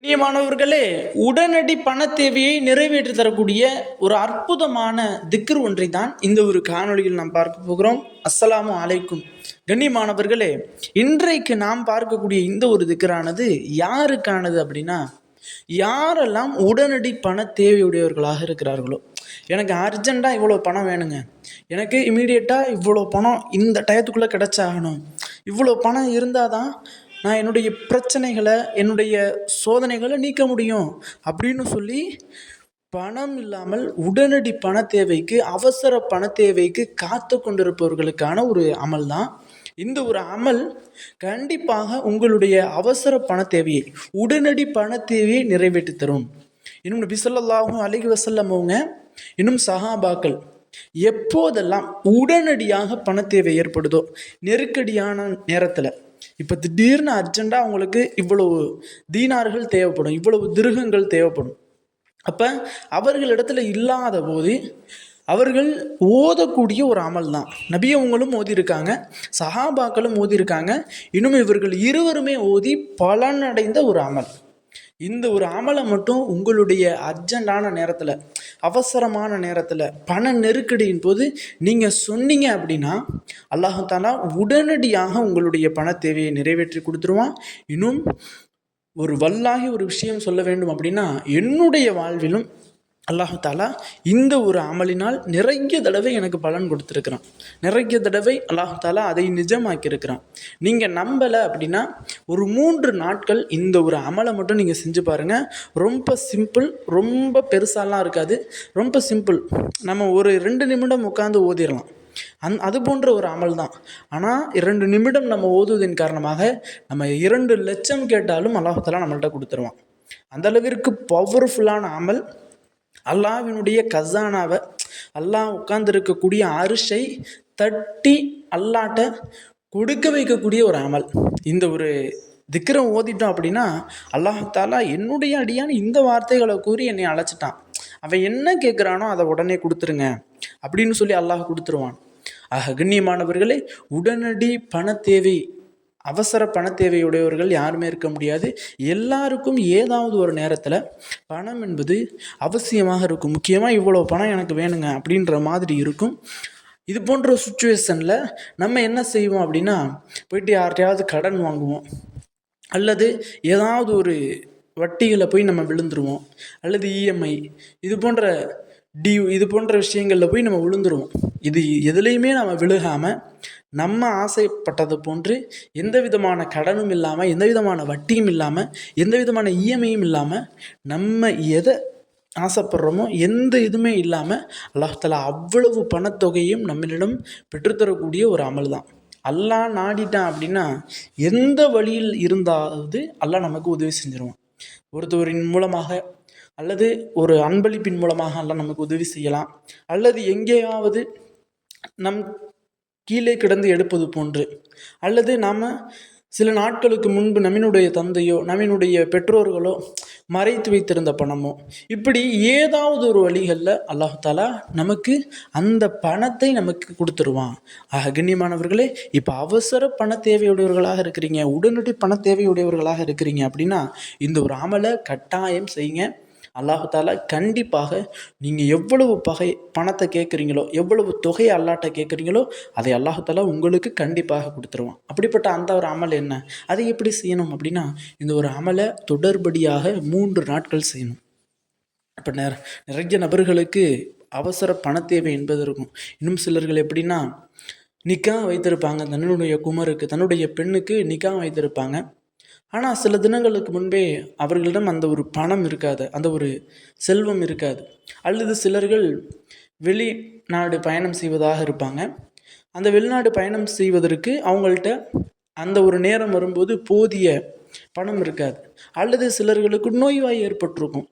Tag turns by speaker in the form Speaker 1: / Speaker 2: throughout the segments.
Speaker 1: கண்ணியமானவர்களே, உடனடி பண தேவையை நிறைவேற்றி தரக்கூடிய ஒரு அற்புதமான திக்ர் ஒன்றை தான் இந்த ஒரு காணொளியில் நாம் பார்க்க போகிறோம். அஸ்ஸலாமு அலைக்கும். கண்ணியமானவர்களே, இன்றைக்கு நாம் பார்க்கக்கூடிய இந்த ஒரு திக்ரானது யாருக்கானது அப்படின்னா, யாரெல்லாம் உடனடி பண தேவையுடையவர்களாக இருக்கிறார்களோ, எனக்கு அர்ஜெண்ட்டாக இவ்வளோ பணம் வேணுங்க, எனக்கு இமீடியட்டாக இவ்வளோ பணம் இந்த டயத்துக்குள்ளே கிடச்சாகணும், இவ்வளோ பணம் இருந்தால் தான் நான் என்னுடைய பிரச்சனைகளை, என்னுடைய சோதனைகளை நீக்க முடியும் அப்படின்னு சொல்லி பணம் இல்லாமல் உடனடி பண தேவைக்கு, அவசர பண தேவைக்கு காத்து கொண்டிருப்பவர்களுக்கான ஒரு அமல் தான் இந்த ஒரு அமல். கண்டிப்பாக உங்களுடைய அவசர பண தேவையை, உடனடி பண தேவையை நிறைவேற்றி தரும். இன்னும் நபி ஸல்லல்லாஹு அலைஹி வஸல்லம் அவங்க, இன்னும் சஹாபாக்கள் எப்போதெல்லாம் உடனடியாக பண தேவை ஏற்படுதோ, நெருக்கடியான நேரத்தில், இப்போ திடீர்னு அர்ஜெண்ட்டாக அவங்களுக்கு இவ்வளவு தீனார்கள் தேவைப்படும், இவ்வளவு திருகங்கள் தேவைப்படும். அப்போ அவர்களிடத்துல இல்லாத போது அவர்கள் ஓதக்கூடிய ஒரு அமல் தான். நபி அவங்களும் ஓதியிருக்காங்க, சஹாபாக்களும் ஓதியிருக்காங்க, இன்னும் இவர்கள் இருவருமே ஓதி பலனடைந்த ஒரு அமல். இந்த ஒரு அமலை மட்டும் உங்களுடைய அர்ஜெண்டான நேரத்தில், அவசரமான நேரத்தில், பண நெருக்கடியின் போது நீங்கள் சொன்னீங்க அப்படின்னா, அல்லாஹ் தஆலா உடனடியாக உங்களுடைய பண தேவையை நிறைவேற்றி கொடுத்துருவான். இன்னும் ஒரு வல்லாகி ஒரு விஷயம் சொல்ல வேண்டும் அப்படின்னா, என்னுடைய வாழ்விலும் அல்லாஹ் தஆலா இந்த ஒரு அமலினால் நிறைய தடவை எனக்கு பலன் கொடுத்துருக்குறான். நிறைய தடவை அல்லாஹ் தஆலா அதை நிஜமாக்கியிருக்கிறான். நீங்கள் நம்பலை அப்படின்னா ஒரு 3 நாட்கள் இந்த ஒரு அமலை மட்டும் நீங்கள் செஞ்சு பாருங்கள். ரொம்ப சிம்பிள், ரொம்ப பெருசாலாம் இருக்காது, ரொம்ப சிம்பிள். நம்ம ஒரு 2 நிமிடம் உட்காந்து ஓதிடலாம். அது போன்ற ஒரு அமல் தான். ஆனால் 2 நிமிடம் நம்ம ஓதுவதன் காரணமாக நம்ம 2 லட்சம் கேட்டாலும் அல்லாஹ் தஆலா நம்மள்கிட்ட கொடுத்துருவான். அந்தளவிற்கு பவர்ஃபுல்லான அமல். அல்லாஹ்வினுடைய கசானாவை, அல்லாஹ் உட்கார்ந்துருக்கக்கூடிய அரிசை தட்டி அல்லாட்ட கொடுக்க வைக்கக்கூடிய ஒரு அமல். இந்த ஒரு திக்ரம் ஓதிட்டோம் அப்படின்னா, அல்லாஹ் தஆலா என்னுடைய அடியான் இந்த வார்த்தைகளை கூறி என்னை அழைச்சிட்டான், அவன் என்ன கேட்குறானோ அதை உடனே கொடுத்துருங்க அப்படின்னு சொல்லி அல்லாஹ் கொடுத்துருவான். ஆக கண்ணியமானவர்களே, உடனடி பண தேவை, அவசர பண தேவையுடையவர்கள் யாருமே இருக்க முடியாது. எல்லாருக்கும் ஏதாவது ஒரு நேரத்தில் பணம் என்பது அவசியமாக இருக்கும். முக்கியமாக இவ்வளோ பணம் எனக்கு வேணுங்க அப்படின்ற மாதிரி இருக்கும். இது போன்ற சுச்சுவேஷனில் நம்ம என்ன செய்வோம் அப்படின்னா, போயிட்டு யார்கிட்டையாவது கடன் வாங்குவோம், அல்லது ஏதாவது ஒரு வட்டிகளை போய் நம்ம விழுந்துருவோம், அல்லது இஎம்ஐ இது போன்ற டியூ இது போன்ற விஷயங்களில் போய் நம்ம விழுந்துருவோம். இது எதுலேயுமே நம்ம விழுகாமல், நம்ம ஆசைப்பட்டது போன்று எந்த விதமான கடனும் இல்லாமல், எந்த விதமான வட்டியும் இல்லாமல், எந்த விதமான இஎம்ஐயும் இல்லாமல், நம்ம எதை ஆசைப்படுறோமோ எந்த இதுவுமே இல்லாமல் அல்லாஹ் தஆலா அவ்வளவு பணத்தொகையும் நம்மளிடம் பெற்றுத்தரக்கூடிய ஒரு அமல் தான். அல்லாஹ் நாடிட்டான் அப்படின்னா எந்த வழியில் இருந்தாவது அல்லாஹ் நமக்கு உதவி செஞ்சிருவான். ஒருத்தவரின் மூலமாக, அல்லது ஒரு அன்பளிப்பின் மூலமாக அல்லாஹ் நமக்கு உதவி செய்யலாம், அல்லது எங்கேயாவது நம் கீழே கிடந்து எடுப்பது போன்று, அல்லது நாம் சில நாட்களுக்கு முன்பு நம்மினுடைய தந்தையோ நம்மினுடைய பெற்றோர்களோ மறைத்து வைத்திருந்த பணமோ, இப்படி ஏதாவது ஒரு வழிகளில் அல்லாஹ் தஆலா நமக்கு அந்த பணத்தை நமக்கு கொடுத்துருவான். ஆக கண்ணியமானவர்களே, இப்போ அவசர பண தேவையுடையவர்களாக இருக்கிறீங்க, உடனடி பண தேவையுடையவர்களாக இருக்கிறீங்க அப்படின்னா இந்த ஒரு அமலை கட்டாயம் செய்யுங்க. அல்லாஹ் தஆலா கண்டிப்பாக நீங்கள் எவ்வளவு பணத்தை கேட்குறீங்களோ, எவ்வளவு தொகையை அல்லாட்ட கேட்குறீங்களோ அதை அல்லாஹ் தஆலா உங்களுக்கு கண்டிப்பாக கொடுத்துருவான். அப்படிப்பட்ட அந்த ஒரு அமல் என்ன, அதை எப்படி செய்யணும் அப்படின்னா, இந்த ஒரு அமலை தொடர்படியாக 3 நாட்கள் செய்யணும். இப்போ நிறைய நபர்களுக்கு அவசர பண தேவை என்பது இருக்கும். இன்னும் சிலர்கள் எப்படின்னா, நிக்கா வைத்திருப்பாங்க, தன்னுடைய குமருக்கு, தன்னுடைய பெண்ணுக்கு நிக்கா வைத்திருப்பாங்க. ஆனால் சில தினங்களுக்கு முன்பே அவர்களிடம் அந்த ஒரு பணம் இருக்காது, அந்த ஒரு செல்வம் இருக்காது. அல்லது சிலர்கள் வெளிநாடு பயணம் செய்வதாக இருப்பாங்க. அந்த வெளிநாடு பயணம் செய்வதற்கு அவங்கள்ட்ட அந்த ஒரு நேரம் வரும்போது போதிய பணம் இருக்காது. அல்லது சிலர்களுக்கு நோய்வாய் ஏற்பட்டிருக்கும்,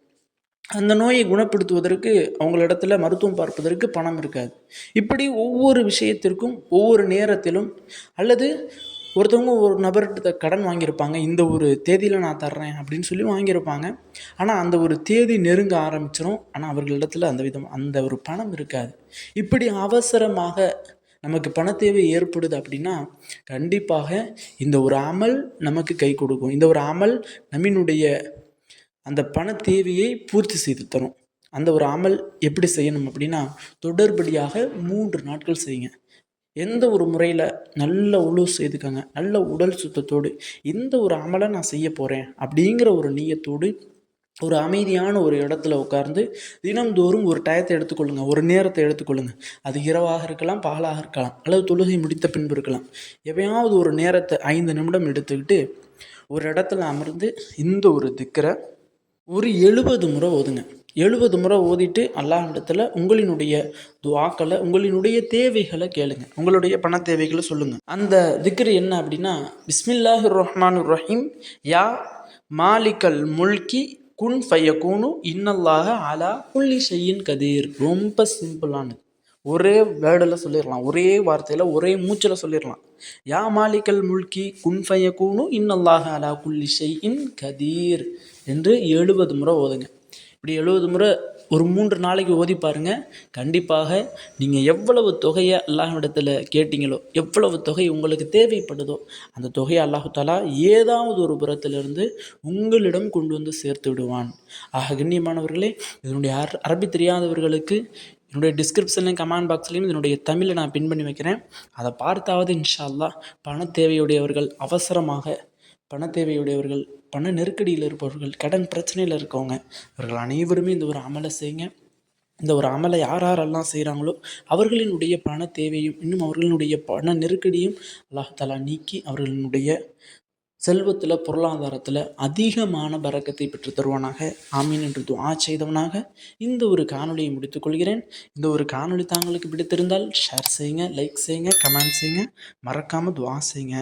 Speaker 1: அந்த நோயை குணப்படுத்துவதற்கு அவங்களிடத்துல மருத்துவம் பார்ப்பதற்கு பணம் இருக்காது. இப்படி ஒவ்வொரு விஷயத்திற்கும் ஒவ்வொரு நேரத்திலும், அல்லது ஒருத்தவங்க ஒரு நபர்கிட்ட கடன் வாங்கியிருப்பாங்க, இந்த ஒரு தேதியில் நான் தர்றேன் அப்படின்னு சொல்லி வாங்கியிருப்பாங்க. ஆனால் அந்த ஒரு தேதி நெருங்க ஆரம்பிச்சிடும், ஆனால் அவர்களிடத்தில் அந்த ஒரு பணம் இருக்காது. இப்படி அவசரமாக நமக்கு பண தேவை ஏற்படுது அப்படின்னா கண்டிப்பாக இந்த ஒரு அமல் நமக்கு கை கொடுக்கும். இந்த ஒரு அமல் நம்மினுடைய அந்த பண தேவையை பூர்த்தி செய்து தரும். அந்த ஒரு அமல் எப்படி செய்யணும் அப்படின்னா, தொடர்படியாக 3 நாட்கள் செய்யுங்க. எந்த ஒரு முறையில் நல்ல உழு செய்துக்கங்க, நல்ல உடல் சுத்தத்தோடு இந்த ஒரு அமலை நான் செய்ய போகிறேன் அப்படிங்கிற ஒரு நீயத்தோடு ஒரு அமைதியான ஒரு இடத்துல உட்கார்ந்து தினம்தோறும் ஒரு டயத்தை எடுத்துக்கொள்ளுங்க, ஒரு நேரத்தை எடுத்துக்கொள்ளுங்க. அது இரவாக இருக்கலாம், பகலாக இருக்கலாம், அல்லது தொழுகை முடித்த பின்பு இருக்கலாம். எவையாவது ஒரு நேரத்தை 5 நிமிடம் எடுத்துக்கிட்டு ஒரு இடத்துல அமர்ந்து இந்த ஒரு திக்கரை ஒரு 70 முறை ஓதுங்க. 70 முறை ஓதிட்டு அல்லாஹ்விடத்தில் உங்களினுடைய துஆக்களை, உங்களினுடைய தேவைகளை கேளுங்க, உங்களுடைய பண தேவைகளை சொல்லுங்கள். அந்த திக்ரு என்ன அப்படின்னா, பிஸ்மில்லாஹிர் ரஹ்மானிர் ரஹீம், யா மாலிகல் முல்கி குன் ஃபயகூனு இன்னல்லாஹ அலா குல்லி ஷையின் கதீர். ரொம்ப சிம்பிளானது. ஒரே வேர்டில் சொல்லிடலாம், ஒரே வார்த்தையில், ஒரே மூச்சில் சொல்லிடலாம். யா மாலிகல் முல்கி குன் ஃபயகூனு இன்னல்லாஹ அலா குல்லி ஷையின் கதீர் என்று 70 முறை ஓதுங்க. இப்படி 70 முறை ஒரு 3 நாளைக்கு ஓதி பாருங்க. கண்டிப்பாக நீங்கள் எவ்வளவு தொகையை அல்லாஹ்விடத்தில் கேட்டீங்களோ, எவ்வளவு தொகை உங்களுக்கு தேவைப்படுதோ அந்த தொகையை அல்லாஹு தாலா ஏதாவது ஒரு புறத்திலிருந்து உங்களிடம் கொண்டு வந்து சேர்த்து விடுவான். ஆக கண்ணியமானவர்களே, இதனுடைய அரபி தெரியாதவர்களுக்கு என்னுடைய டிஸ்கிரிப்ஷன்லையும் கமெண்ட் பாக்ஸ்லையும் இதனுடைய தமிழை நான் பின் பண்ணி வைக்கிறேன். அதை பார்த்தாவது இன்ஷா அல்லாஹ் பண தேவையுடையவர்கள், அவசரமாக பண தேவையுடையவர்கள், பண நெருக்கடியில் இருப்பவர்கள், கடன் பிரச்சனையில் இருக்கவங்க, இவர்கள் அனைவருமே இந்த ஒரு அமலை செய்யுங்க. இந்த ஒரு அமலை யாரெல்லாம் செய்கிறாங்களோ அவர்களினுடைய பண தேவையும் இன்னும் அவர்களினுடைய பண நெருக்கடியும் அல்லாஹ் தஆலா நீக்கி அவர்களினுடைய செல்வத்தில், பொருளாதாரத்தில் அதிகமான பரக்கத்தை பெற்று தருவானாக. ஆமீன் என்று துஆ செய்தவனாக இந்த ஒரு காணொலியை முடித்துக்கொள்கிறேன். இந்த ஒரு காணொலி தாங்களுக்கு பிடித்திருந்தால் ஷேர் செய்யுங்க, லைக் செய்யுங்க, கமெண்ட் செய்யுங்க, மறக்காமல் துஆ செய்யுங்க.